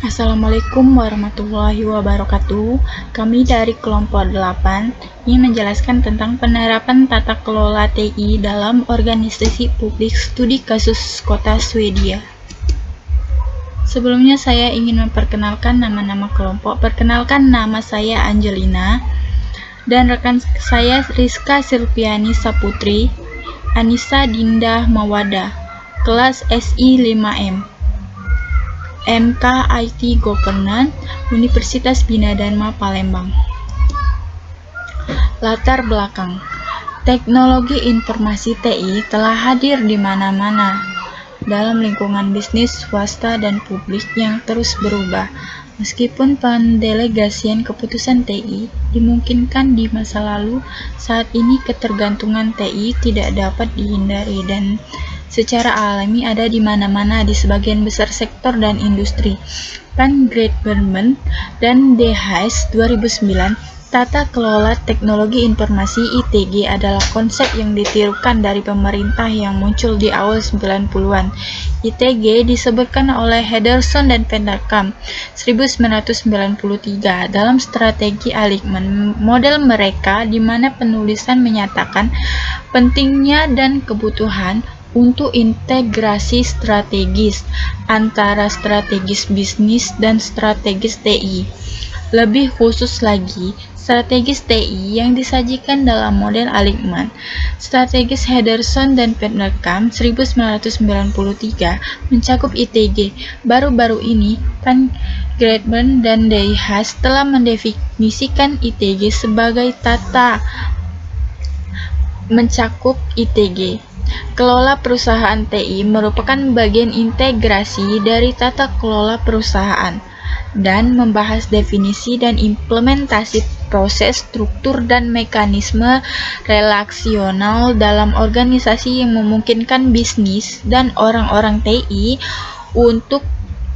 Assalamualaikum warahmatullahi wabarakatuh. Kami dari kelompok 8 ingin menjelaskan tentang penerapan tata kelola TI dalam organisasi publik studi kasus kota Swedia. Sebelumnya saya ingin memperkenalkan nama-nama kelompok. Perkenalkan, nama saya Angelina dan rekan saya Rizka Silviani Saputri, Anissa Dinda Mawada, kelas SI 5M. MK IT Governance, Universitas Bina Dharma Palembang. Latar belakang. Teknologi informasi TI telah hadir di mana-mana dalam lingkungan bisnis swasta dan publik yang terus berubah. Meskipun pendelegasian keputusan TI dimungkinkan di masa lalu, saat ini ketergantungan TI tidak dapat dihindari dan secara alami ada di mana-mana di sebagian besar sektor dan industri. Van Great-Berman dan De Haes 2009, Tata Kelola Teknologi Informasi ITG adalah konsep yang ditirukan dari pemerintah yang muncul di awal 90-an. ITG disebutkan oleh Henderson dan Vanderkam 1993 dalam strategi Alignment, model mereka di mana penulisan menyatakan pentingnya dan kebutuhan untuk integrasi strategis antara strategis bisnis dan strategis TI. Lebih khusus lagi, strategis TI yang disajikan dalam model Alignment. Strategis Henderson dan Vanderkam 1993 mencakup ITG. Baru-baru ini, Van Great-Berman dan De Haes telah mendefinisikan ITG sebagai tata mencakup ITG. Kelola perusahaan TI merupakan bagian integrasi dari tata kelola perusahaan dan membahas definisi dan implementasi proses, struktur, dan mekanisme relasional dalam organisasi yang memungkinkan bisnis dan orang-orang TI untuk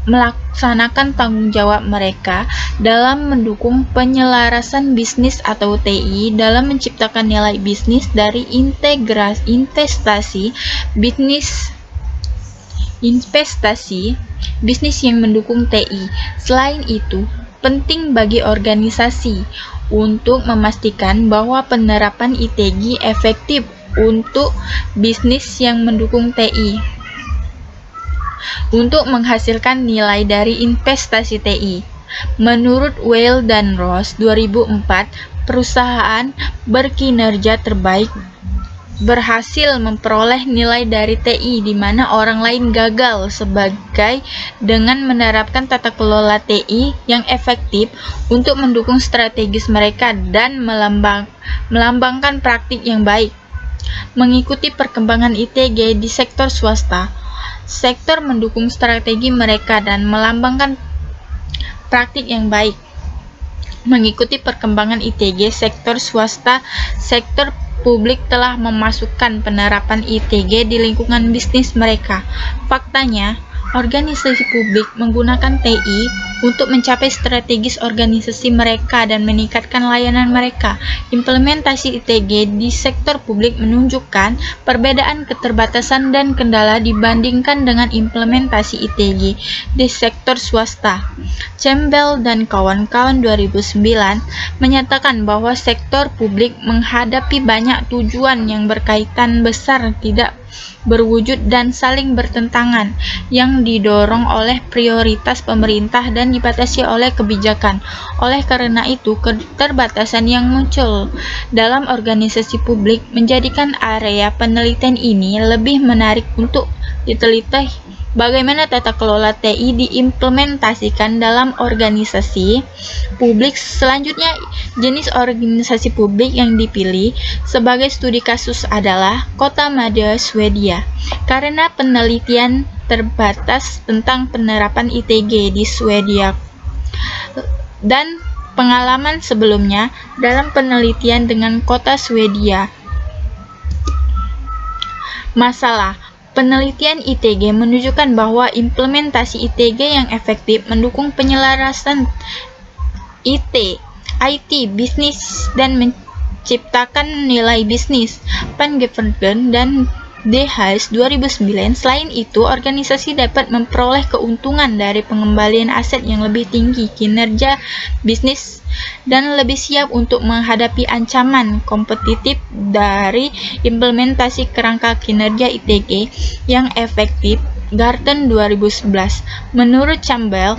melaksanakan tanggung jawab mereka dalam mendukung penyelarasan bisnis atau TI dalam menciptakan nilai bisnis dari investasi bisnis yang mendukung TI. Selain itu, penting bagi organisasi untuk memastikan bahwa penerapan ITG efektif untuk bisnis yang mendukung TI untuk menghasilkan nilai dari investasi TI. Menurut Weil dan Ross 2004, perusahaan berkinerja terbaik berhasil memperoleh nilai dari TI di mana orang lain gagal sebagai dengan menerapkan tata kelola TI yang efektif untuk mendukung strategis mereka dan melambangkan praktik yang baik. Mengikuti perkembangan ITG di sektor swasta, sektor mendukung strategi mereka dan melambangkan praktik yang baik. Mengikuti perkembangan ITG sektor swasta, sektor publik telah memasukkan penerapan ITG di lingkungan bisnis mereka. Faktanya, organisasi publik menggunakan TI untuk mencapai strategis organisasi mereka dan meningkatkan layanan mereka. Implementasi ITG di sektor publik menunjukkan perbedaan keterbatasan dan kendala dibandingkan dengan implementasi ITG di sektor swasta. Campbell dan kawan-kawan 2009 menyatakan bahwa sektor publik menghadapi banyak tujuan yang berkaitan besar tidak berwujud dan saling bertentangan yang didorong oleh prioritas pemerintah dan dibatasi oleh kebijakan. Oleh karena itu, keterbatasan yang muncul dalam organisasi publik menjadikan area penelitian ini lebih menarik untuk diteliti. Bagaimana tata kelola TI diimplementasikan dalam organisasi publik. Selanjutnya, jenis organisasi publik yang dipilih sebagai studi kasus adalah Kota Malmö, Swedia. Karena penelitian terbatas tentang penerapan ITG di Swedia dan pengalaman sebelumnya dalam penelitian dengan kota Swedia. Masalah penelitian ITG menunjukkan bahwa implementasi ITG yang efektif mendukung penyelarasan IT bisnis dan menciptakan nilai bisnis. Van Great-Berman dan De Haas 2009. Selain itu, organisasi dapat memperoleh keuntungan dari pengembalian aset yang lebih tinggi, kinerja bisnis, dan lebih siap untuk menghadapi ancaman kompetitif dari implementasi kerangka kinerja ITG yang efektif. Garten 2011. Menurut Campbell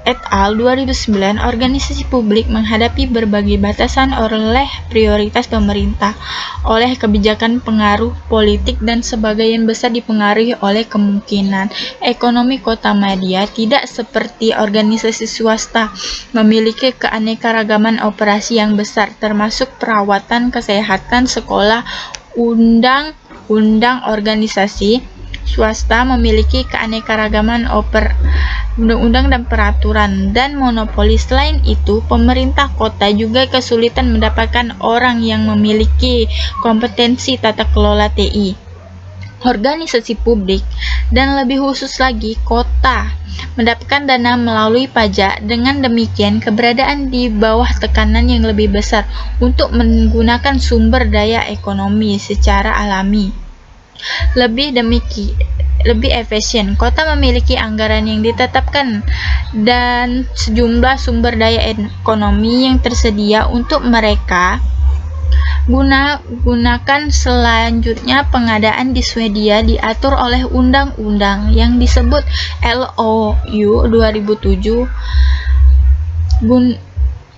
et al. 2009, organisasi publik menghadapi berbagai batasan oleh prioritas pemerintah, oleh kebijakan pengaruh politik, dan sebagian besar dipengaruhi oleh kemungkinan ekonomi kota media. Tidak seperti organisasi swasta, memiliki keanekaragaman operasi yang besar, termasuk perawatan, kesehatan, sekolah, undang-undang. Organisasi swasta memiliki keanekaragaman undang-undang dan peraturan, dan monopoli. Selain itu, pemerintah kota juga kesulitan mendapatkan orang yang memiliki kompetensi tata kelola TI. Organisasi publik, dan lebih khusus lagi kota, mendapatkan dana melalui pajak. Dengan demikian, keberadaan di bawah tekanan yang lebih besar untuk menggunakan sumber daya ekonomi secara alami. Lebih efisien, kota memiliki anggaran yang ditetapkan dan sejumlah sumber daya ekonomi yang tersedia untuk mereka gunakan. Selanjutnya, pengadaan di Swedia diatur oleh undang-undang yang disebut LOU 2007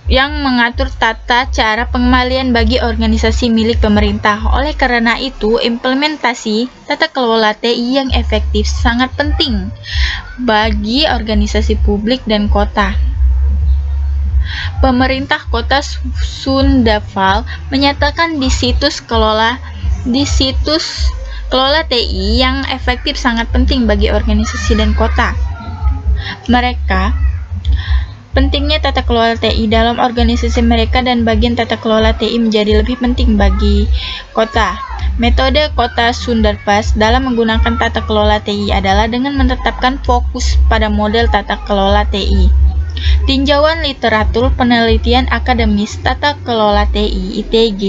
yang mengatur tata cara pengembalian bagi organisasi milik pemerintah. Oleh karena itu, implementasi tata kelola TI yang efektif sangat penting bagi organisasi publik dan kota. Pemerintah kota Sundsvall menyatakan di situs kelola TI yang efektif sangat penting bagi organisasi dan kota mereka. Pentingnya tata kelola TI dalam organisasi mereka dan bagian tata kelola TI menjadi lebih penting bagi kota. Metode kota Sundsvall dalam menggunakan tata kelola TI adalah dengan menetapkan fokus pada model tata kelola TI. Tinjauan literatur penelitian akademis tata kelola TI (ITG)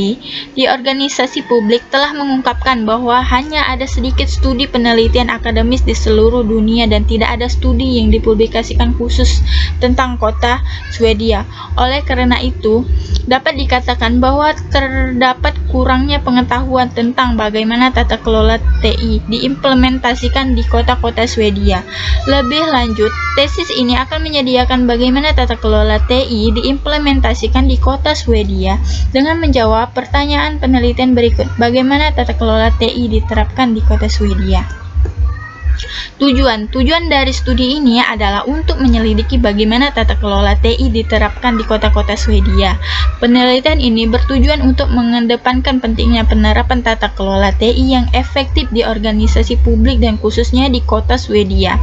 di organisasi publik telah mengungkapkan bahwa hanya ada sedikit studi penelitian akademis di seluruh dunia dan tidak ada studi yang dipublikasikan khusus tentang kota Swedia. Oleh karena itu, dapat dikatakan bahwa terdapat kurangnya pengetahuan tentang bagaimana tata kelola TI diimplementasikan di kota-kota Swedia. Lebih lanjut, tesis ini akan menyediakan bagaimana tata kelola TI diimplementasikan di kota Swedia dengan menjawab pertanyaan penelitian berikut. Bagaimana tata kelola TI diterapkan di kota Swedia? Tujuan dari studi ini adalah untuk menyelidiki bagaimana tata kelola TI diterapkan di kota-kota Swedia. Penelitian ini bertujuan untuk mengedepankan pentingnya penerapan tata kelola TI yang efektif di organisasi publik dan khususnya di kota Swedia.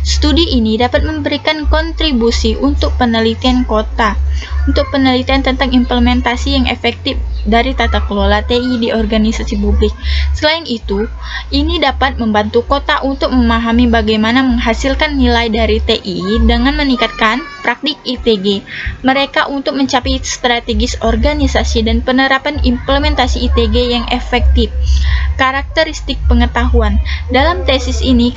Studi ini dapat memberikan kontribusi untuk penelitian kota, untuk penelitian tentang implementasi yang efektif dari tata kelola TI di organisasi publik. Selain itu, ini dapat membantu kota untuk memahami bagaimana menghasilkan nilai dari TI dengan meningkatkan praktik ITG mereka untuk mencapai strategis organisasi dan penerapan implementasi ITG yang efektif. Karakteristik pengetahuan. Dalam tesis ini,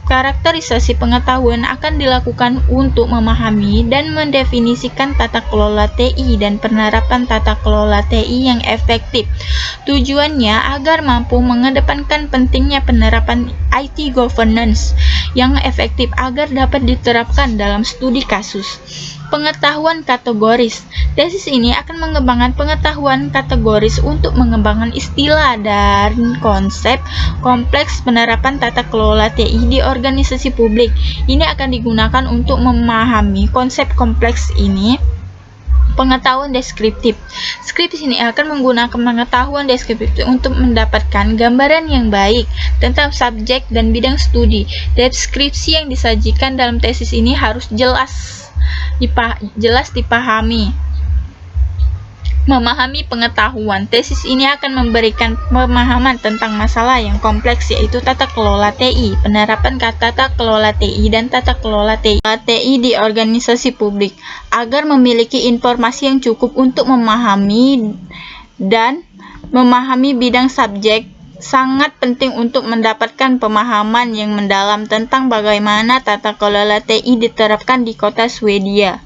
karakterisasi pengetahuan akan dilakukan untuk memahami dan mendefinisikan tata kelola TI dan penerapan tata kelola TI yang efektif. Tujuannya agar mampu mengedepankan pentingnya penerapan IT governance yang efektif agar dapat diterapkan dalam studi kasus. Pengetahuan kategoris. Tesis ini akan mengembangkan pengetahuan kategoris untuk mengembangkan istilah dan konsep kompleks penerapan tata kelola TI di organisasi publik. Ini akan digunakan untuk memahami konsep kompleks ini. Pengetahuan deskriptif. Skripsi ini akan menggunakan pengetahuan deskriptif untuk mendapatkan gambaran yang baik tentang subjek dan bidang studi. Deskripsi yang disajikan dalam tesis ini harus jelas dipahami. Memahami pengetahuan. Tesis ini akan memberikan pemahaman tentang masalah yang kompleks, yaitu tata kelola TI, penerapan tata kelola TI dan tata kelola TI di organisasi publik, agar memiliki informasi yang cukup untuk memahami dan memahami bidang subjek sangat penting untuk mendapatkan pemahaman yang mendalam tentang bagaimana tata kelola TI diterapkan di kota Swedia.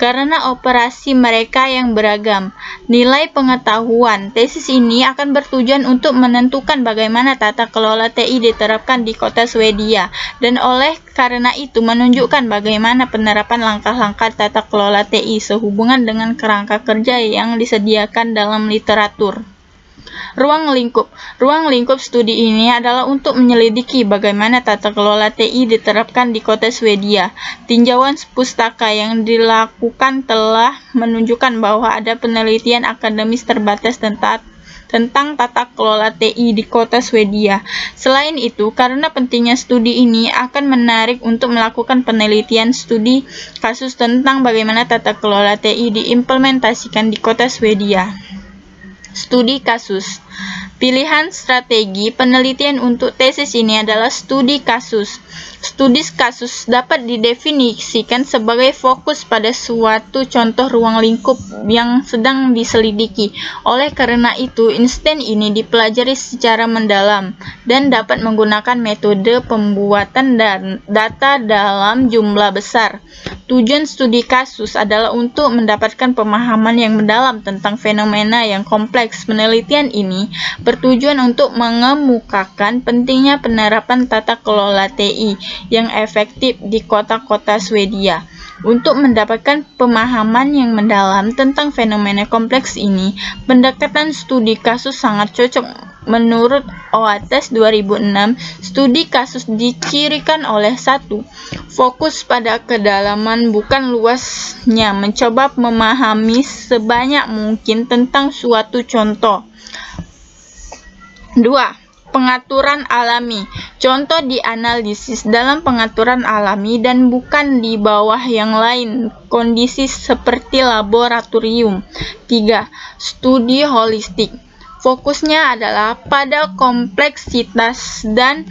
Karena operasi mereka yang beragam, nilai pengetahuan tesis ini akan bertujuan untuk menentukan bagaimana tata kelola TI diterapkan di kota Swedia, dan oleh karena itu menunjukkan bagaimana penerapan langkah-langkah tata kelola TI sehubungan dengan kerangka kerja yang disediakan dalam literatur. Ruang lingkup studi ini adalah untuk menyelidiki bagaimana tata kelola TI diterapkan di kota Swedia. Tinjauan pustaka yang dilakukan telah menunjukkan bahwa ada penelitian akademis terbatas tentang tata kelola TI di kota Swedia. Selain itu, karena pentingnya studi ini akan menarik untuk melakukan penelitian studi kasus tentang bagaimana tata kelola TI diimplementasikan di kota Swedia. Studi kasus. Pilihan strategi penelitian untuk tesis ini adalah studi kasus. Studi kasus dapat didefinisikan sebagai fokus pada suatu contoh ruang lingkup yang sedang diselidiki. Oleh karena itu, instan ini dipelajari secara mendalam dan dapat menggunakan metode pembuatan data dalam jumlah besar. Tujuan studi kasus adalah untuk mendapatkan pemahaman yang mendalam tentang fenomena yang kompleks. Penelitian ini bertujuan untuk mengemukakan pentingnya penerapan tata kelola TI yang efektif di kota-kota Swedia. Untuk mendapatkan pemahaman yang mendalam tentang fenomena kompleks ini, pendekatan studi kasus sangat cocok. Menurut Oates 2006, studi kasus dicirikan oleh 1. Fokus pada kedalaman bukan luasnya, mencoba memahami sebanyak mungkin tentang suatu contoh. 2. Pengaturan alami. Contoh dianalisis dalam pengaturan alami dan bukan di bawah yang lain kondisi seperti laboratorium. 3. Studi holistik. Fokusnya adalah pada kompleksitas dan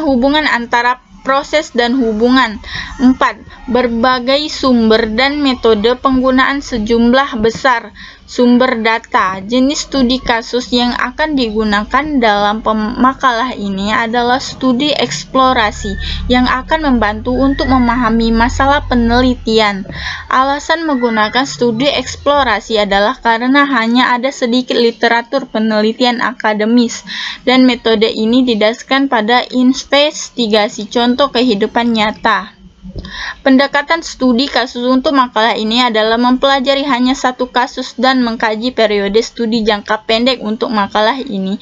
hubungan antara proses dan hubungan. 4. Berbagai sumber dan metode penggunaan sejumlah besar sumber data. Jenis studi kasus yang akan digunakan dalam makalah ini adalah studi eksplorasi yang akan membantu untuk memahami masalah penelitian. Alasan menggunakan studi eksplorasi adalah karena hanya ada sedikit literatur penelitian akademis, dan metode ini didasarkan pada investigasi contoh kehidupan nyata. Pendekatan studi kasus untuk makalah ini adalah mempelajari hanya satu kasus dan mengkaji periode studi jangka pendek untuk makalah ini,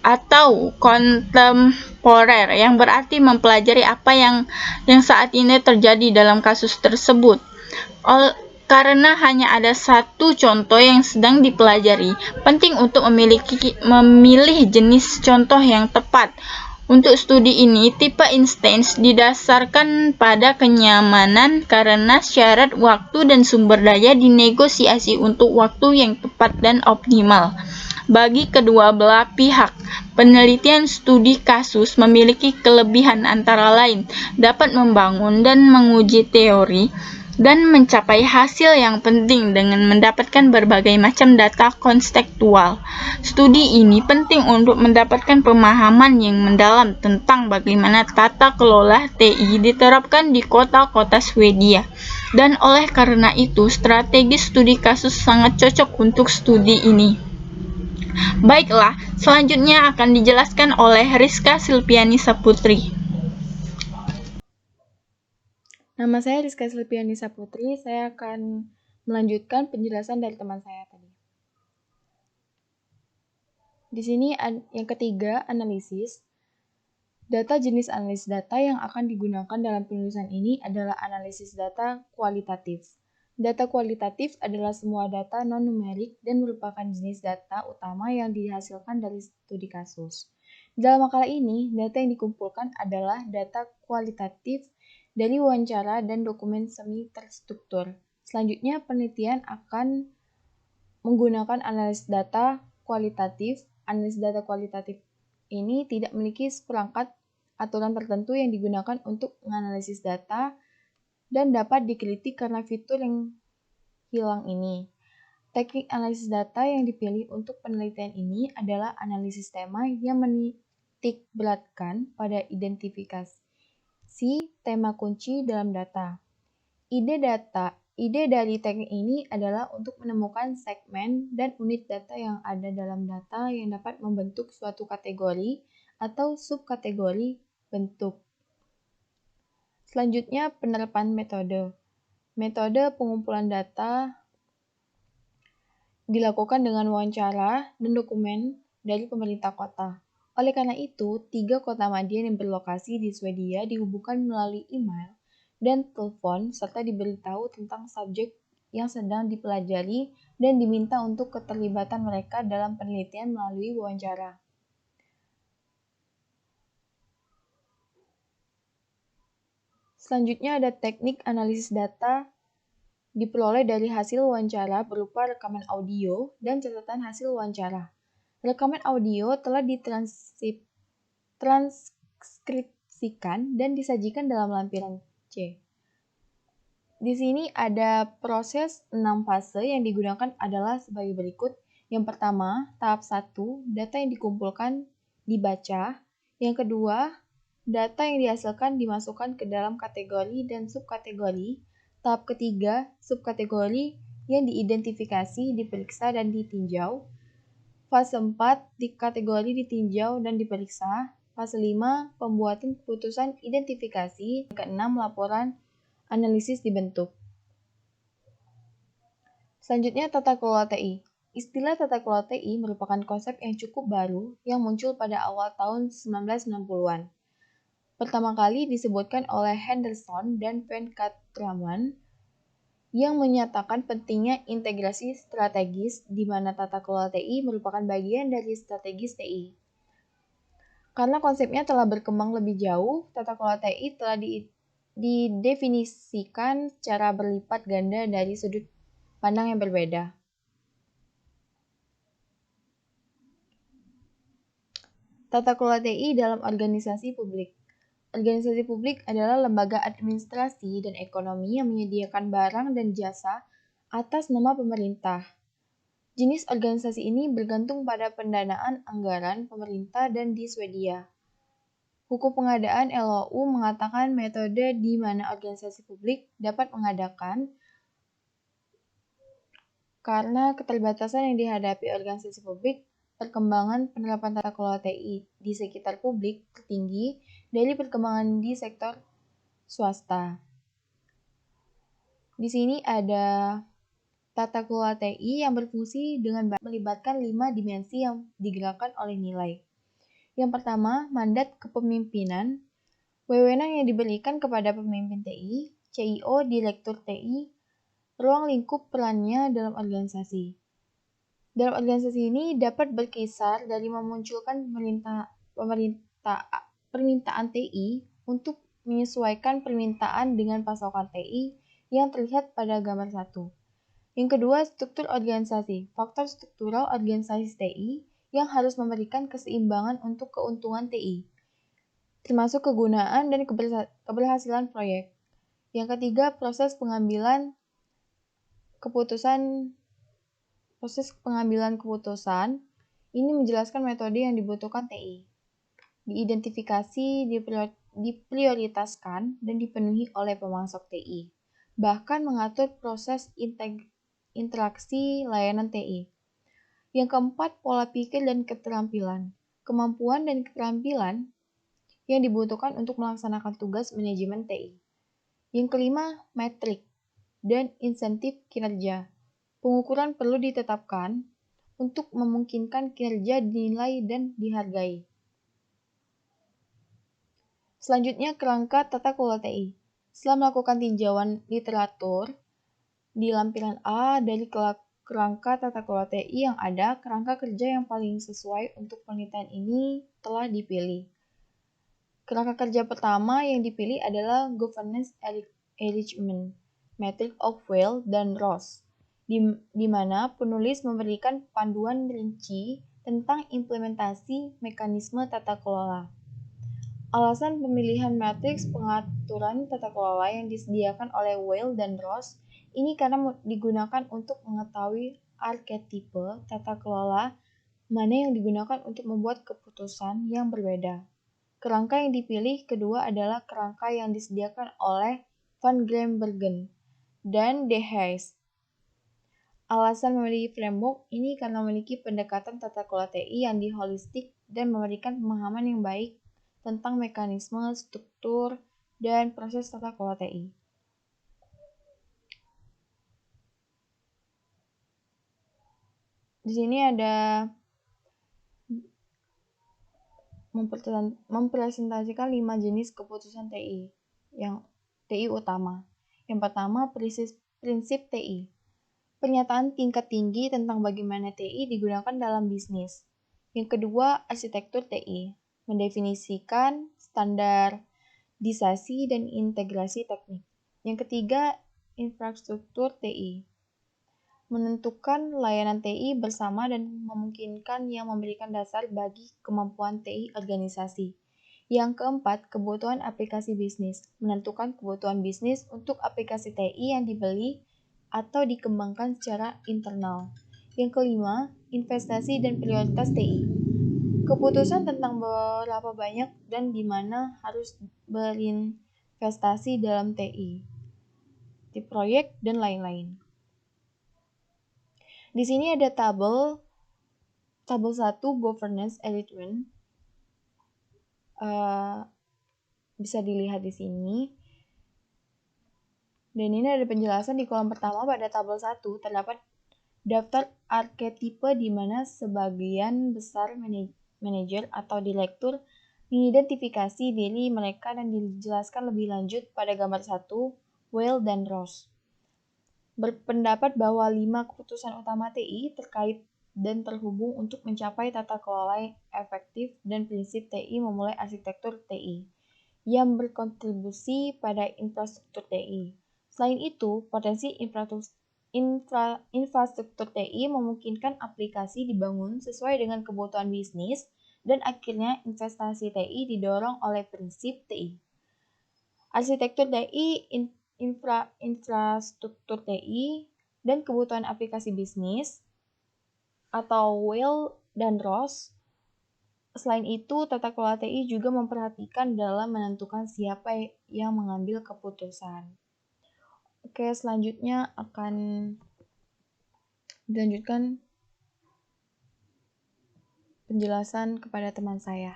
atau kontemporer, yang berarti mempelajari apa yang saat ini terjadi dalam kasus tersebut. Karena hanya ada satu contoh yang sedang dipelajari, penting untuk memilih jenis contoh yang tepat. Untuk studi ini, tipe instance didasarkan pada kenyamanan karena syarat waktu dan sumber daya dinegosiasi untuk waktu yang tepat dan optimal. Bagi kedua belah pihak, penelitian studi kasus memiliki kelebihan antara lain dapat membangun dan menguji teori dan mencapai hasil yang penting dengan mendapatkan berbagai macam data konstekstual. Studi ini penting untuk mendapatkan pemahaman yang mendalam tentang bagaimana tata kelola TI diterapkan di kota-kota Swedia. Dan oleh karena itu, strategi studi kasus sangat cocok untuk studi ini. Baiklah, selanjutnya akan dijelaskan oleh Rizka Silpiani Saputri. Nama saya Rizka Silpiani Saputri, saya akan melanjutkan penjelasan dari teman saya tadi. Di sini yang ketiga, analisis. Data jenis analisis data yang akan digunakan dalam penulisan ini adalah analisis data kualitatif. Data kualitatif adalah semua data non-numerik dan merupakan jenis data utama yang dihasilkan dari studi kasus. Dalam makalah ini, data yang dikumpulkan adalah data kualitatif dari wawancara dan dokumen semi terstruktur. Selanjutnya, penelitian akan menggunakan analisis data kualitatif. Analisis data kualitatif ini tidak memiliki seperangkat aturan tertentu yang digunakan untuk menganalisis data dan dapat dikritik karena fitur yang hilang ini. Teknik analisis data yang dipilih untuk penelitian ini adalah analisis tema yang menitik beratkan pada identifikasi tema kunci dalam data. Ide dari teknik ini adalah untuk menemukan segmen dan unit data yang ada dalam data yang dapat membentuk suatu kategori atau subkategori bentuk. Selanjutnya, penerapan metode. Metode pengumpulan data dilakukan dengan wawancara dan dokumen dari pemerintah kota. Oleh karena itu, 3 kota madya yang berlokasi di Swedia dihubungkan melalui email dan telepon serta diberitahu tentang subjek yang sedang dipelajari dan diminta untuk keterlibatan mereka dalam penelitian melalui wawancara. Selanjutnya ada teknik analisis data diperoleh dari hasil wawancara berupa rekaman audio dan catatan hasil wawancara. Rekaman audio telah ditranskripsikan dan disajikan dalam lampiran C. Di sini ada proses 6 fase yang digunakan adalah sebagai berikut. Yang pertama, tahap 1, data yang dikumpulkan dibaca. Yang kedua, data yang dihasilkan dimasukkan ke dalam kategori dan subkategori. Tahap ketiga, subkategori yang diidentifikasi, diperiksa, dan ditinjau. Fase 4, di kategori ditinjau dan diperiksa. Fase 5, pembuatan keputusan identifikasi. Ke-6, laporan analisis dibentuk. Selanjutnya, tata kelola TI. Istilah tata kelola TI merupakan konsep yang cukup baru yang muncul pada awal tahun 1990-an. Pertama kali disebutkan oleh Henderson dan Venkatraman yang menyatakan pentingnya integrasi strategis di mana tata kelola TI merupakan bagian dari strategis TI. Karena konsepnya telah berkembang lebih jauh, tata kelola TI telah didefinisikan secara berlipat ganda dari sudut pandang yang berbeda. Tata kelola TI dalam organisasi publik. Organisasi publik adalah lembaga administrasi dan ekonomi yang menyediakan barang dan jasa atas nama pemerintah. Jenis organisasi ini bergantung pada pendanaan anggaran pemerintah dan di Swedia. Hukum pengadaan LOU mengatakan metode di mana organisasi publik dapat mengadakan karena keterbatasan yang dihadapi organisasi publik, perkembangan penerapan tata kelola TI di sekitar publik tertinggi dari perkembangan di sektor swasta. Di sini ada tata kelola TI yang berfungsi dengan melibatkan 5 dimensi yang digerakkan oleh nilai. Yang pertama, mandat kepemimpinan, wewenang yang diberikan kepada pemimpin TI, CIO, direktur TI, ruang lingkup perannya dalam organisasi. Dalam organisasi ini dapat berkisar dari memunculkan permintaan TI untuk menyesuaikan permintaan dengan pasokan TI yang terlihat pada gambar 1. Yang kedua, struktur organisasi. Faktor struktural organisasi TI yang harus memberikan keseimbangan untuk keuntungan TI, termasuk kegunaan dan keberhasilan proyek. Yang ketiga, proses pengambilan keputusan. Ini menjelaskan metode yang dibutuhkan TI. Diidentifikasi, diprioritaskan, dan dipenuhi oleh pemasok TI. Bahkan mengatur proses interaksi layanan TI. Yang keempat, pola pikir dan keterampilan. Kemampuan dan keterampilan yang dibutuhkan untuk melaksanakan tugas manajemen TI. Yang kelima, metrik dan insentif kinerja. Pengukuran perlu ditetapkan untuk memungkinkan kinerja dinilai dan dihargai. Selanjutnya, kerangka tata kelola TI. Setelah melakukan tinjauan literatur di lampiran A dari kerangka tata kelola TI yang ada, kerangka kerja yang paling sesuai untuk penelitian ini telah dipilih. Kerangka kerja pertama yang dipilih adalah Governance Arrangement, Matrix of Weil dan Ross, di mana penulis memberikan panduan rinci tentang implementasi mekanisme tata kelola. Alasan pemilihan matriks pengaturan tata kelola yang disediakan oleh Weil dan Ross ini karena digunakan untuk mengetahui arketipe tata kelola mana yang digunakan untuk membuat keputusan yang berbeda. Kerangka yang dipilih kedua adalah kerangka yang disediakan oleh Van Grimbergen dan De Haes. Alasan memilih framework ini karena memiliki pendekatan tata kelola TI yang holistik dan memberikan pemahaman yang baik tentang mekanisme, struktur, dan proses tata kelola TI. Di sini ada mempresentasikan 5 jenis keputusan TI yang TI utama. Yang pertama, prinsip TI. Pernyataan tingkat tinggi tentang bagaimana TI digunakan dalam bisnis. Yang kedua, arsitektur TI. Mendefinisikan standarisasi dan integrasi teknik. Yang ketiga, infrastruktur TI. Menentukan layanan TI bersama dan memungkinkan yang memberikan dasar bagi kemampuan TI organisasi. Yang keempat, kebutuhan aplikasi bisnis. Menentukan kebutuhan bisnis untuk aplikasi TI yang dibeli atau dikembangkan secara internal. Yang kelima, investasi dan prioritas TI. Keputusan tentang berapa banyak dan di mana harus berinvestasi dalam TI, di proyek, dan lain-lain. Di sini ada tabel 1 governance arrangement. Bisa dilihat di sini. Dan ini ada penjelasan di kolom pertama pada tabel 1 terdapat daftar arketipe di mana sebagian besar manajer atau direktur mengidentifikasi diri mereka dan dijelaskan lebih lanjut pada gambar 1, Weil dan Ross. Berpendapat bahwa 5 keputusan utama TI terkait dan terhubung untuk mencapai tata kelola efektif dan prinsip TI memulai arsitektur TI yang berkontribusi pada infrastruktur TI. Selain itu, potensi infrastruktur TI memungkinkan aplikasi dibangun sesuai dengan kebutuhan bisnis dan akhirnya investasi TI didorong oleh prinsip TI. Arsitektur TI, infrastruktur TI, dan kebutuhan aplikasi bisnis atau Weil dan Ross. Selain itu, tata kelola TI juga memperhatikan dalam menentukan siapa yang mengambil keputusan. Oke, selanjutnya akan dilanjutkan penjelasan kepada teman saya.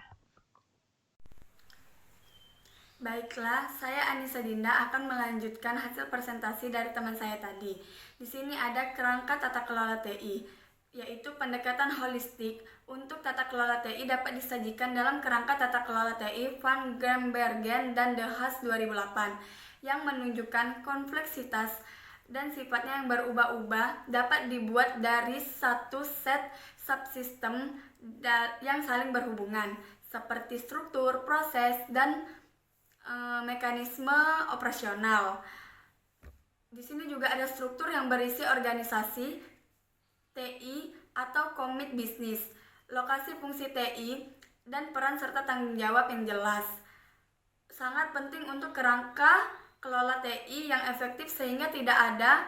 Baiklah, saya Anissa Dinda akan melanjutkan hasil presentasi dari teman saya tadi. Di sini ada kerangka tata kelola TI, yaitu pendekatan holistik untuk tata kelola TI dapat disajikan dalam kerangka tata kelola TI Van Grimbergen dan De Haes 2008 yang menunjukkan kompleksitas dan sifatnya yang berubah-ubah dapat dibuat dari satu set subsistem yang saling berhubungan seperti struktur, proses, dan mekanisme operasional. Di sini juga ada struktur yang berisi organisasi TI atau komit bisnis, lokasi fungsi TI, dan peran serta tanggung jawab yang jelas. Sangat penting untuk kerangka kelola TI yang efektif sehingga tidak ada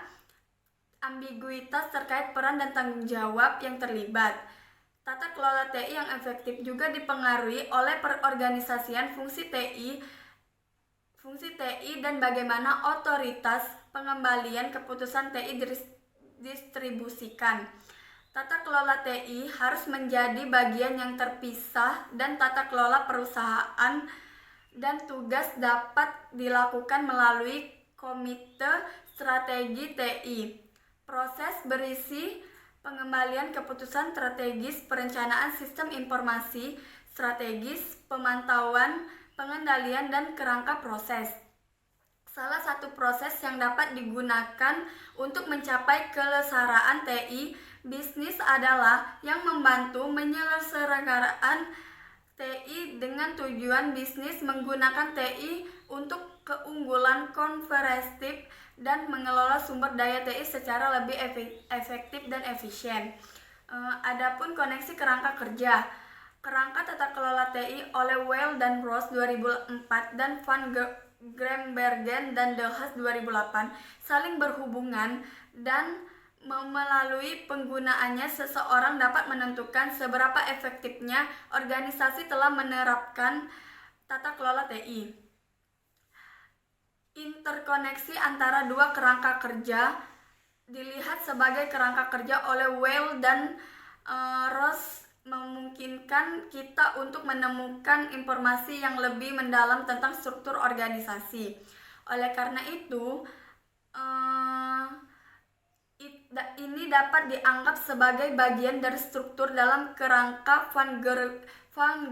ambiguitas terkait peran dan tanggung jawab yang terlibat. Tata kelola TI yang efektif juga dipengaruhi oleh perorganisasian fungsi TI dan bagaimana otoritas pengembalian keputusan TI distribusikan. Tata kelola TI harus menjadi bagian yang terpisah dan tata kelola perusahaan dan tugas dapat dilakukan melalui komite strategi TI. Proses berisi pengembalian keputusan strategis, perencanaan sistem informasi strategis, pemantauan, pengendalian, dan kerangka proses. Salah satu proses yang dapat digunakan untuk mencapai kelesaraan TI bisnis adalah yang membantu penyelenggaraan TI dengan tujuan bisnis menggunakan TI untuk keunggulan kompetitif dan mengelola sumber daya TI secara lebih efektif dan efisien. Adapun koneksi kerangka kerja. Kerangka tata kelola TI oleh Weil dan Ross 2004 dan Van Grimbergen dan De Haes 2008 saling berhubungan dan Melalui penggunaannya, seseorang dapat menentukan seberapa efektifnya organisasi telah menerapkan tata kelola TI. Interkoneksi antara dua kerangka kerja dilihat sebagai kerangka kerja oleh Weil dan Ross memungkinkan kita untuk menemukan informasi yang lebih mendalam tentang struktur organisasi. Oleh karena itu, ini dapat dianggap sebagai bagian dari struktur dalam kerangka Van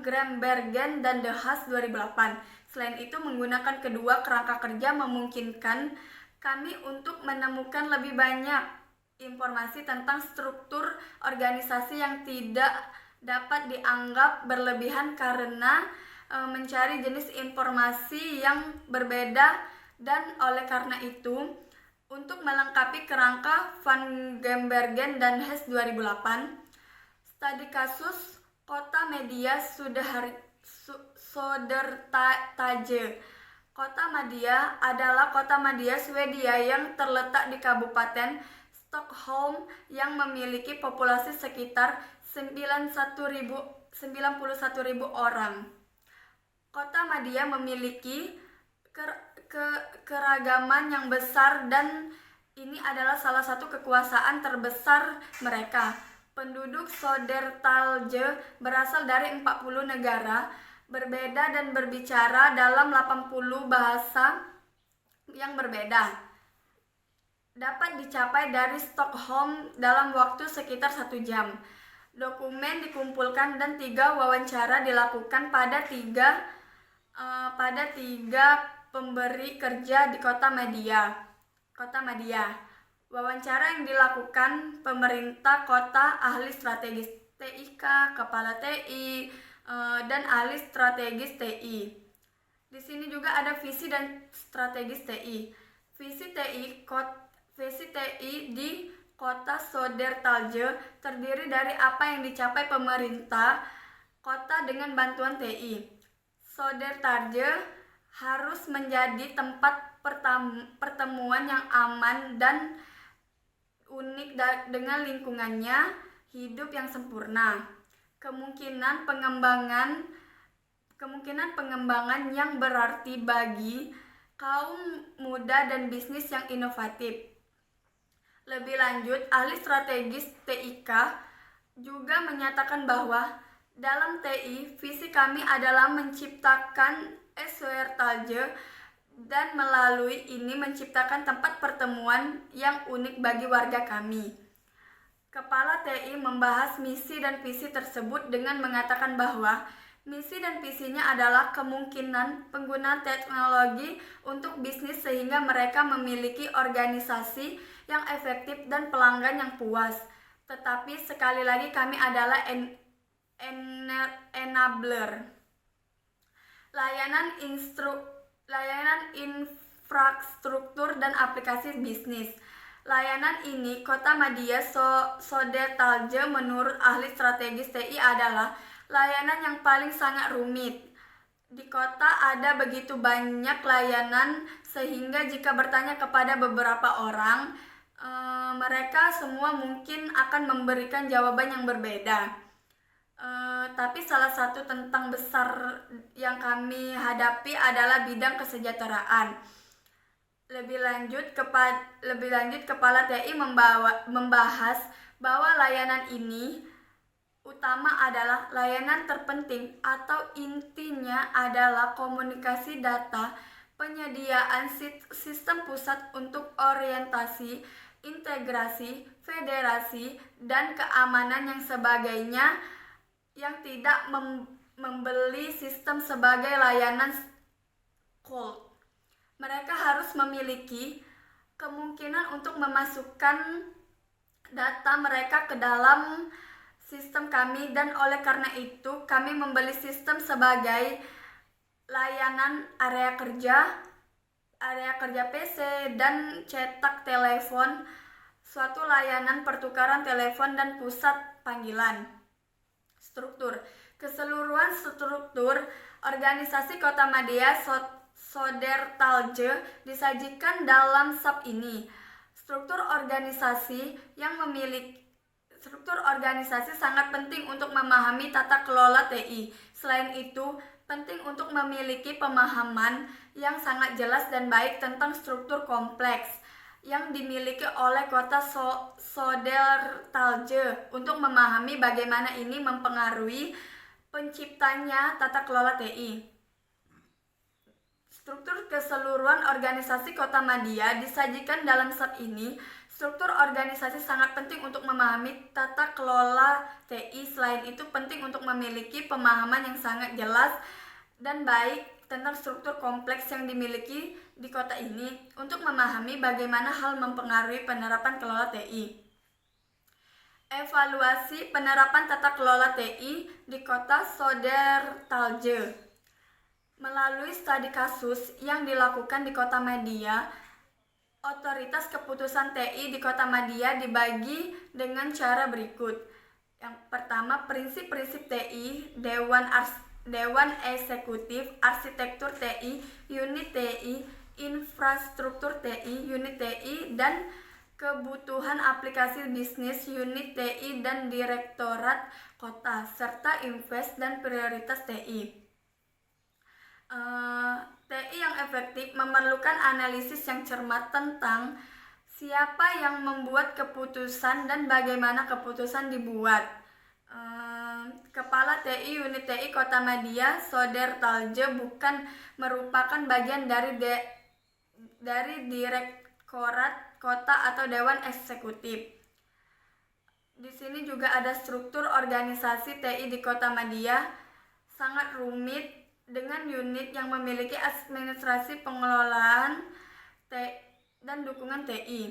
Grambergen dan De Haas 2008. Selain itu, menggunakan kedua kerangka kerja memungkinkan kami untuk menemukan lebih banyak informasi tentang struktur organisasi yang tidak dapat dianggap berlebihan karena mencari jenis informasi yang berbeda, dan oleh karena itu, untuk melengkapi kerangka Van Grambergen dan Hess 2008, studi kasus Kota Media Södertälje. Kota Media adalah kota media Swedia yang terletak di Kabupaten Stockholm yang memiliki populasi sekitar 91.000 orang. Kota Media memiliki keragaman yang besar, dan ini adalah salah satu kekuasaan terbesar mereka. Penduduk Södertälje berasal dari 40 negara berbeda dan berbicara dalam 80 bahasa yang berbeda. Dapat dicapai dari Stockholm dalam waktu sekitar 1 jam. Dokumen dikumpulkan dan 3 wawancara dilakukan pada tiga pemberi kerja di Kota Media. Wawancara yang dilakukan pemerintah kota, ahli strategis TIK, kepala TI, dan ahli strategis TI. Di sini juga ada visi dan strategis TI. Visi TI di Kota Södertälje terdiri dari apa yang dicapai pemerintah kota dengan bantuan TI. Södertälje harus menjadi tempat pertemuan yang aman dan unik dengan lingkungannya hidup yang sempurna. Kemungkinan pengembangan yang berarti bagi kaum muda dan bisnis yang inovatif. Lebih lanjut, ahli strategis TIK juga menyatakan bahwa dalam TI, visi kami adalah menciptakan Södertälje dan melalui ini menciptakan tempat pertemuan yang unik bagi warga kami. Kepala TI membahas misi dan visi tersebut dengan mengatakan bahwa misi dan visinya adalah kemungkinan penggunaan teknologi untuk bisnis sehingga mereka memiliki organisasi yang efektif dan pelanggan yang puas. Tetapi sekali lagi kami adalah enabler. Layanan infrastruktur dan aplikasi bisnis. Layanan ini, Kota Media Södertälje menurut ahli strategis TI adalah layanan yang paling sangat rumit. Di kota ada begitu banyak layanan sehingga jika bertanya kepada beberapa orang, mereka semua mungkin akan memberikan jawaban yang berbeda. Tapi salah satu tentang besar yang kami hadapi adalah bidang kesejahteraan. Lebih lanjut, Kepala TI membahas bahwa layanan ini utama adalah layanan terpenting atau intinya adalah komunikasi data, penyediaan sistem pusat untuk orientasi, integrasi, federasi, dan keamanan yang sebagainya, yang tidak membeli sistem sebagai layanan cold. Mereka harus memiliki kemungkinan untuk memasukkan data mereka ke dalam sistem kami, dan oleh karena itu kami membeli sistem sebagai layanan area kerja PC, dan cetak telepon, suatu layanan pertukaran telepon, dan pusat panggilan. Struktur. Keseluruhan struktur organisasi Kota Media Södertälje disajikan dalam sub ini. Struktur organisasi sangat penting untuk memahami tata kelola TI. Selain itu, penting untuk memiliki pemahaman yang sangat jelas dan baik tentang struktur kompleks yang dimiliki oleh kota Södertälje untuk memahami bagaimana ini mempengaruhi penciptanya tata kelola TI. Struktur keseluruhan organisasi Kota Madia disajikan dalam slide ini. Struktur organisasi sangat penting untuk memahami tata kelola TI. Selain itu, penting untuk memiliki pemahaman yang sangat jelas dan baik tentang struktur kompleks yang dimiliki di kota ini untuk memahami bagaimana hal mempengaruhi penerapan kelola TI. Evaluasi penerapan tata kelola TI di kota Södertälje. Melalui studi kasus yang dilakukan di Kota Madia, otoritas keputusan TI di Kota Madia dibagi dengan cara berikut. Yang pertama, prinsip-prinsip TI, Dewan Eksekutif, Arsitektur TI, Unit TI, Infrastruktur TI, Unit TI, dan Kebutuhan Aplikasi Bisnis, Unit TI dan Direktorat Kota, serta Invest dan Prioritas TI. TI yang efektif memerlukan analisis yang cermat tentang siapa yang membuat keputusan dan bagaimana keputusan dibuat. Kepala TI Unit TI Kota Madia Södertälje bukan merupakan bagian dari Direktorat Kota atau Dewan Eksekutif. Di sini juga ada struktur organisasi TI di Kota Madia sangat rumit dengan unit yang memiliki administrasi pengelolaan dan dukungan TI.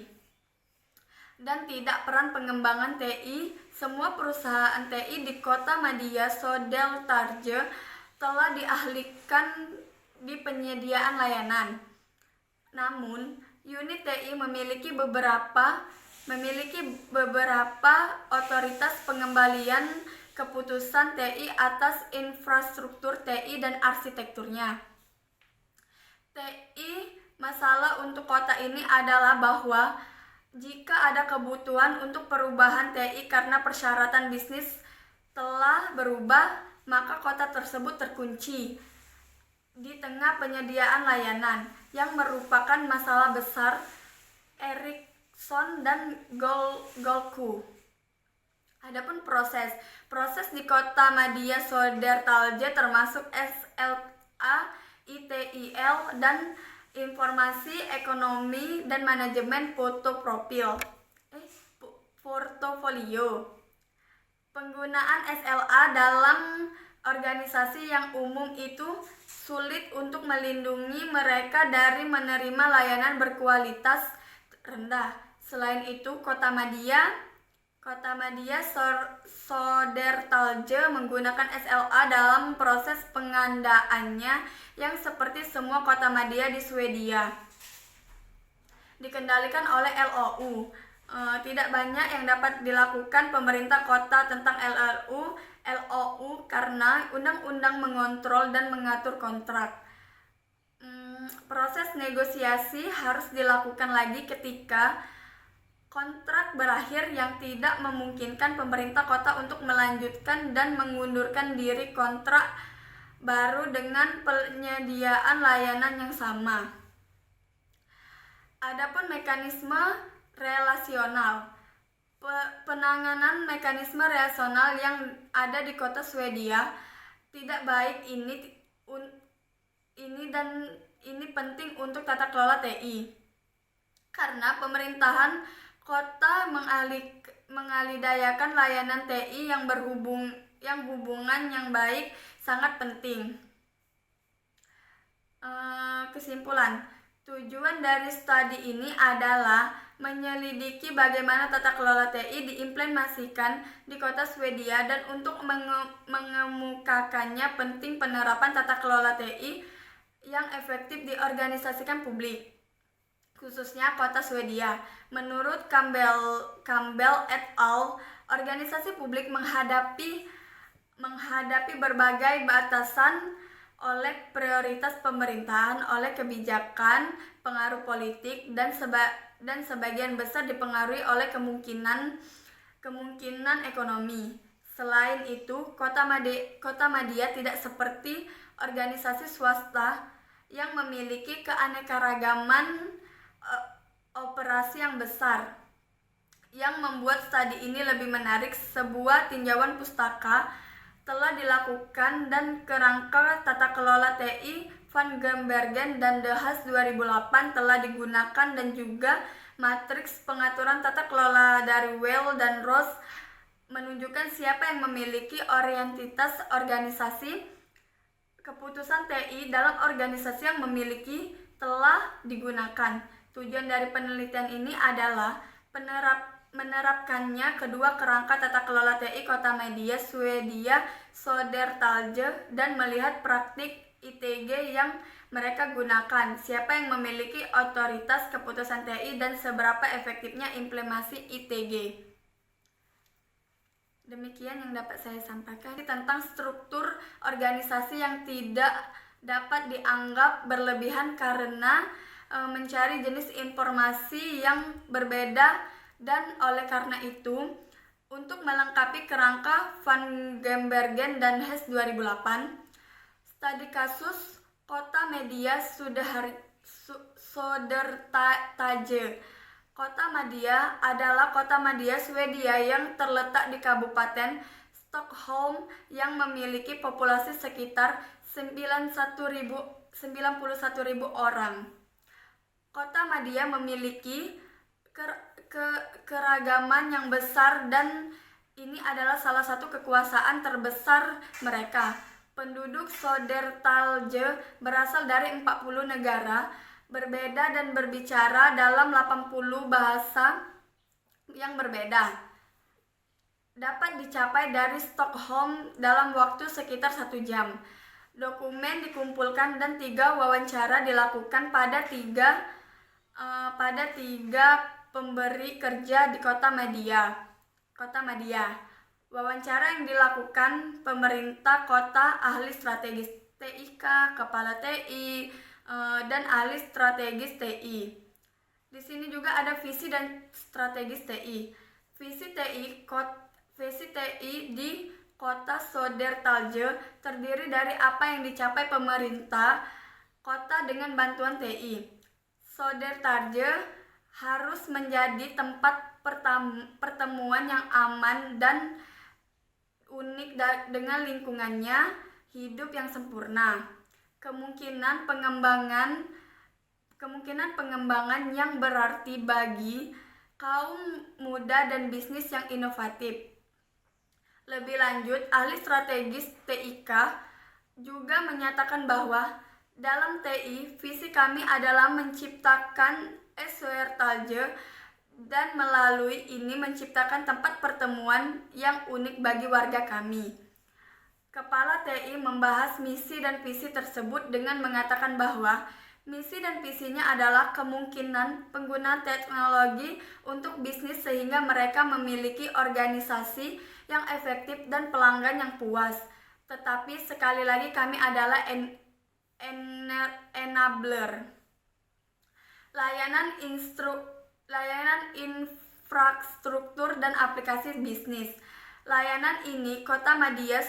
Dan tidak peran pengembangan TI, semua perusahaan TI di Kota Madia Södertälje telah diahlikan di penyediaan layanan. Namun, unit TI memiliki beberapa otoritas pengembalian keputusan TI atas infrastruktur TI dan arsitekturnya. Masalah untuk kota ini adalah bahwa jika ada kebutuhan untuk perubahan TI karena persyaratan bisnis telah berubah, maka kota tersebut terkunci di tengah penyediaan layanan yang merupakan masalah besar Ericsson dan Golku. Adapun proses di Kota Madia Södertälje termasuk SLA, ITIL, dan informasi ekonomi dan manajemen portofolio. Penggunaan SLA dalam organisasi yang umum itu sulit untuk melindungi mereka dari menerima layanan berkualitas rendah. Selain itu, Kota Madia Södertälje menggunakan SLA dalam proses pengandaannya yang seperti semua kota Madia di Swedia dikendalikan oleh LOU. Tidak banyak yang dapat dilakukan pemerintah kota tentang LOU karena undang-undang mengontrol dan mengatur kontrak. Proses negosiasi harus dilakukan lagi ketika kontrak berakhir yang tidak memungkinkan pemerintah kota untuk melanjutkan dan mengundurkan diri kontrak baru dengan penyediaan layanan yang sama. Adapun mekanisme relasional. Penanganan mekanisme relasional yang ada di kota Swedia tidak baik ini penting untuk tata kelola TI. Karena pemerintahan kota mengalihdayakan layanan TI yang hubungan yang baik sangat penting. Kesimpulan, tujuan dari studi ini adalah menyelidiki bagaimana tata kelola TI diimplementasikan di kota Swedia dan untuk mengemukakannya penting penerapan tata kelola TI yang efektif diorganisasikan publik, khususnya kota Swedia. Menurut Campbell et al., organisasi publik menghadapi berbagai batasan oleh prioritas pemerintahan, oleh kebijakan, pengaruh politik, dan dan sebagian besar dipengaruhi oleh kemungkinan ekonomi. Selain itu, kota madya tidak seperti organisasi swasta yang memiliki keanekaragaman operasi yang besar. Yang membuat studi ini lebih menarik, sebuah tinjauan pustaka telah dilakukan dan kerangka tata kelola TI Van Gembergen dan De Haas 2008 telah digunakan, dan juga matriks pengaturan tata kelola dari Weil dan Ross menunjukkan siapa yang memiliki orientitas organisasi. Keputusan TI dalam organisasi yang memiliki telah digunakan. Tujuan dari penelitian ini adalah menerapkannya kedua kerangka tata kelola TI kota madya Swedia Södertälje dan melihat praktik ITG yang mereka gunakan, siapa yang memiliki otoritas keputusan TI dan seberapa efektifnya implementasi ITG. Demikian yang dapat saya sampaikan tentang struktur organisasi yang tidak dapat dianggap berlebihan karena mencari jenis informasi yang berbeda, dan oleh karena itu untuk melengkapi kerangka Van Gembergen dan Hess 2008, studi kasus kota madya Södertälje. Kota madya adalah kota madya Swedia yang terletak di Kabupaten Stockholm yang memiliki populasi sekitar 91.000 orang. Kota madya memiliki keragaman yang besar, dan ini adalah salah satu kekuasaan terbesar mereka. Penduduk Södertälje berasal dari 40 negara berbeda dan berbicara dalam 80 bahasa yang berbeda. Dapat dicapai dari Stockholm dalam waktu sekitar 1 jam. Dokumen dikumpulkan dan 3 wawancara dilakukan pada tiga pemberi kerja di kota madya. Wawancara yang dilakukan pemerintah kota, ahli strategis TIK, kepala TI, dan ahli strategis TI. Di sini juga ada visi dan strategis TI. Visi TI di kota Södertälje terdiri dari apa yang dicapai pemerintah kota dengan bantuan TI. Södertälje harus menjadi tempat pertemuan yang aman dan unik dengan lingkungannya hidup yang sempurna. Kemungkinan pengembangan yang berarti bagi kaum muda dan bisnis yang inovatif. Lebih lanjut, ahli strategis TIK juga menyatakan bahwa dalam TI, visi kami adalah menciptakan Södertälje dan melalui ini menciptakan tempat pertemuan yang unik bagi warga kami. Kepala TI membahas misi dan visi tersebut dengan mengatakan bahwa misi dan visinya adalah kemungkinan penggunaan teknologi untuk bisnis sehingga mereka memiliki organisasi yang efektif dan pelanggan yang puas. Tetapi sekali lagi kami adalah enabler. Layanan infrastruktur dan aplikasi bisnis. Layanan ini kota madya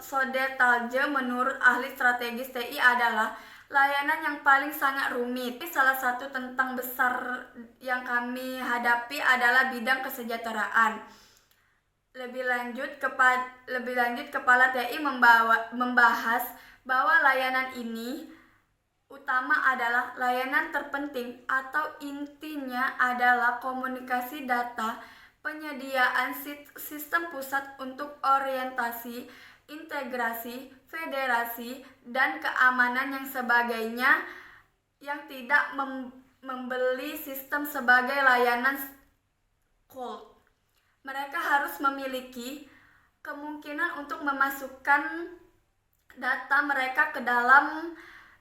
Södertälje menurut ahli strategis TI adalah layanan yang paling sangat rumit. Salah satu tentang besar yang kami hadapi adalah bidang kesejahteraan. Lebih lanjut kepala TI membahas bahwa layanan ini utama adalah layanan terpenting atau intinya adalah komunikasi data, penyediaan sistem pusat untuk orientasi, integrasi, federasi, dan keamanan yang sebagainya, yang tidak membeli sistem sebagai layanan cold. Mereka harus memiliki kemungkinan untuk memasukkan data mereka ke dalam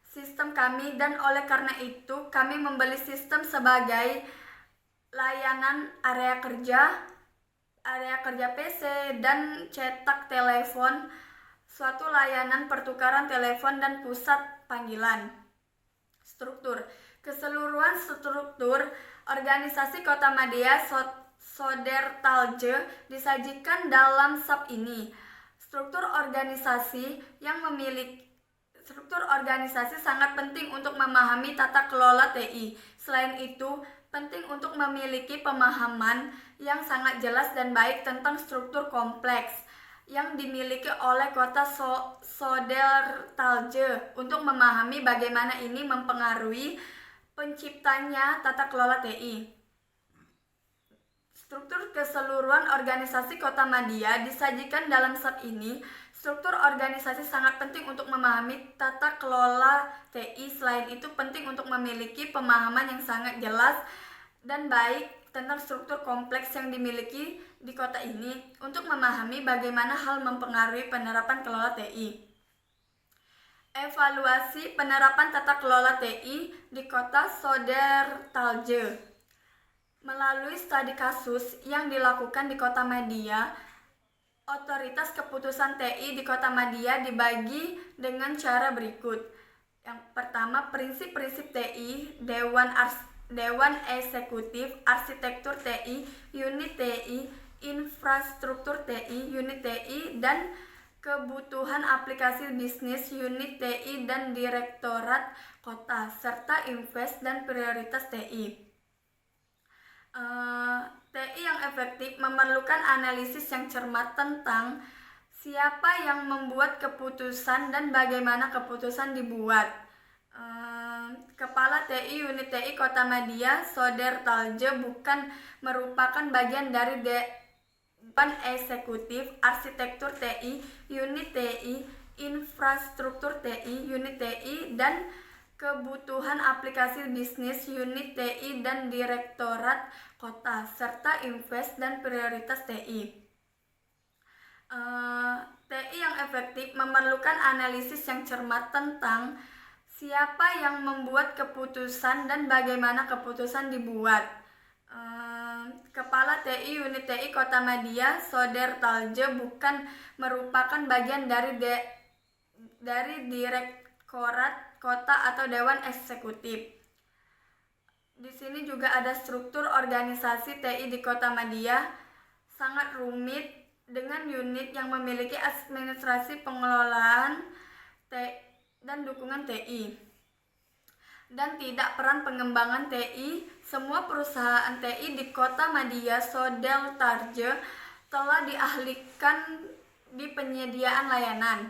sistem kami, dan oleh karena itu kami membeli sistem sebagai layanan area kerja PC dan cetak telepon, suatu layanan pertukaran telepon dan pusat panggilan. Struktur. keseluruhan struktur organisasi Kotamadya Sodertalje disajikan dalam sub ini. Struktur organisasi sangat penting untuk memahami tata kelola TI. Selain itu, penting untuk memiliki pemahaman yang sangat jelas dan baik tentang struktur kompleks yang dimiliki oleh kota Sodertalje untuk memahami bagaimana ini mempengaruhi penciptanya tata kelola TI. Struktur keseluruhan organisasi Kotamadya disajikan dalam sub ini. Struktur organisasi sangat penting untuk memahami tata kelola TI. Selain itu, penting untuk memiliki pemahaman yang sangat jelas dan baik tentang struktur kompleks yang dimiliki di kota ini untuk memahami bagaimana hal mempengaruhi penerapan kelola TI. Evaluasi penerapan tata kelola TI di kota Sodertalje. Melalui studi kasus yang dilakukan di Kotamadya, otoritas keputusan TI di Kotamadya dibagi dengan cara berikut. Yang pertama, prinsip-prinsip TI, Dewan Eksekutif, Arsitektur TI, Unit TI, Infrastruktur TI, Unit TI, dan Kebutuhan Aplikasi Bisnis, Unit TI, dan Direktorat Kota, serta Invest dan Prioritas TI. TI yang efektif memerlukan analisis yang cermat tentang siapa yang membuat keputusan dan bagaimana keputusan dibuat. Kepala TI Unit TI Kotamadya Sodertalje bukan merupakan bagian dari Dewan Eksekutif, Arsitektur TI, Unit TI, Infrastruktur TI, Unit TI, dan Kebutuhan Aplikasi Bisnis, Unit TI, dan Direktorat Kota, serta Invest dan Prioritas TI. TI yang efektif memerlukan analisis yang cermat tentang siapa yang membuat keputusan dan bagaimana keputusan dibuat. Kepala TI Unit TI Kotamadya Sodertalje bukan merupakan bagian dari Direktorat Kota atau Dewan Eksekutif. Di sini juga ada struktur organisasi TI di Kotamadya sangat rumit dengan unit yang memiliki administrasi pengelolaan dan dukungan TI. Dan tidak peran pengembangan TI, semua perusahaan TI di Kotamadya Sodertalje telah diahlikan di penyediaan layanan.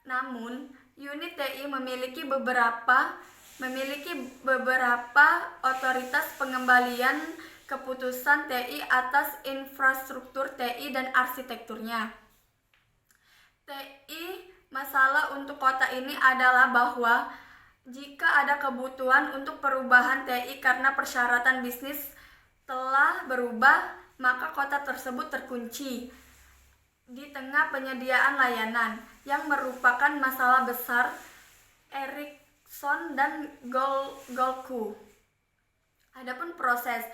Namun, unit TI memiliki beberapa otoritas pengembalian keputusan TI atas infrastruktur TI dan arsitekturnya. Masalah untuk kota ini adalah bahwa jika ada kebutuhan untuk perubahan TI karena persyaratan bisnis telah berubah, maka kota tersebut terkunci di tengah penyediaan layanan yang merupakan masalah besar Ericsson dan Golku. Adapun proses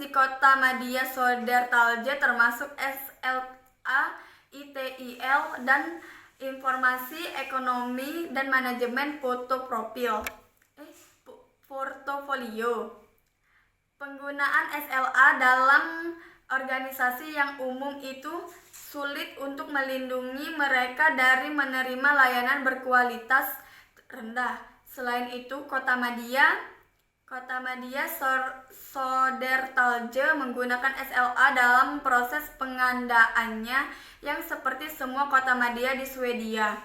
di Kotamadya Sodertalje termasuk SLA, ITIL, dan Informasi Ekonomi dan Manajemen Portofolio. Penggunaan SLA dalam organisasi yang umum itu sulit untuk melindungi mereka dari menerima layanan berkualitas rendah. Selain itu, Kotamadya Sodertalje menggunakan SLA dalam proses pengadaannya yang seperti semua Kotamadya di Swedia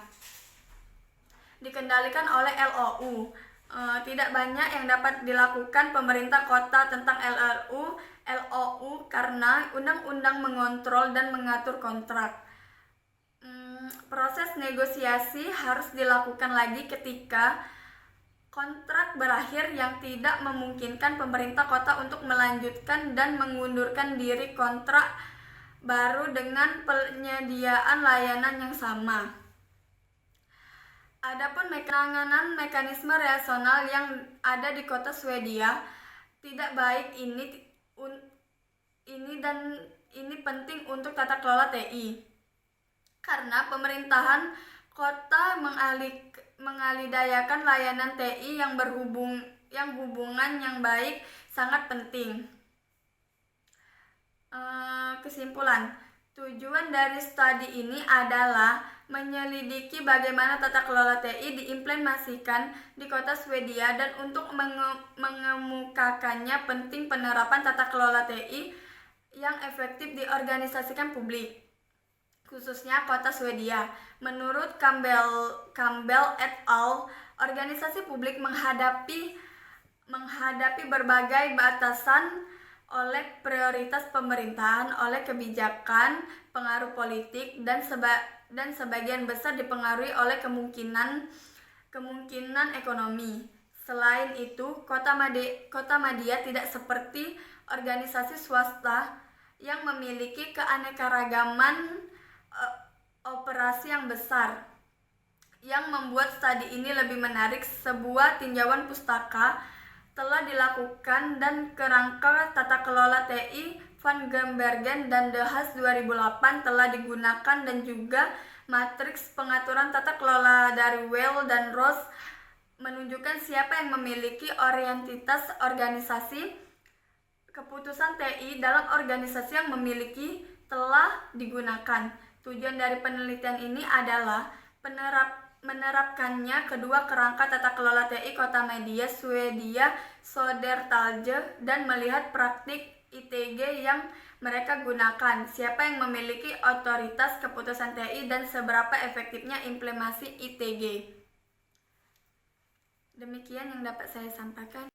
dikendalikan oleh LOU. Tidak banyak yang dapat dilakukan pemerintah kota tentang LOU karena undang-undang mengontrol dan mengatur kontrak. Proses negosiasi harus dilakukan lagi ketika kontrak berakhir yang tidak memungkinkan pemerintah kota untuk melanjutkan dan mengundurkan diri kontrak baru dengan penyediaan layanan yang sama. Adapun penanganan mekanisme rasional yang ada di kota Swedia tidak baik ini penting untuk tata kelola TI. Karena pemerintahan kota mengalihdayakan layanan TI hubungan yang baik sangat penting. Kesimpulan, tujuan dari studi ini adalah menyelidiki bagaimana tata kelola TI diimplementasikan di kota Swedia dan untuk mengemukakannya penting penerapan tata kelola TI yang efektif diorganisasikan publik, khususnya kota Swedia. Menurut Campbell et al., organisasi publik menghadapi berbagai batasan oleh prioritas pemerintahan, oleh kebijakan, pengaruh politik, dan sebagian besar dipengaruhi oleh kemungkinan ekonomi. Selain itu, kota Madya tidak seperti organisasi swasta yang memiliki keanekaragaman operasi yang besar. Yang membuat studi ini lebih menarik, sebuah tinjauan pustaka telah dilakukan dan kerangka tata kelola TI Van Gembergen dan De Haas 2008 telah digunakan, dan juga matriks pengaturan tata kelola dari Weil dan Ross menunjukkan siapa yang memiliki orientitas organisasi. Keputusan TI dalam organisasi yang memiliki telah digunakan. Tujuan dari penelitian ini adalah menerapkannya kedua kerangka tata kelola TI Kota Madya, Swedia, Södertälje, dan melihat praktik ITG yang mereka gunakan, siapa yang memiliki otoritas keputusan TI, dan seberapa efektifnya implementasi ITG. Demikian yang dapat saya sampaikan.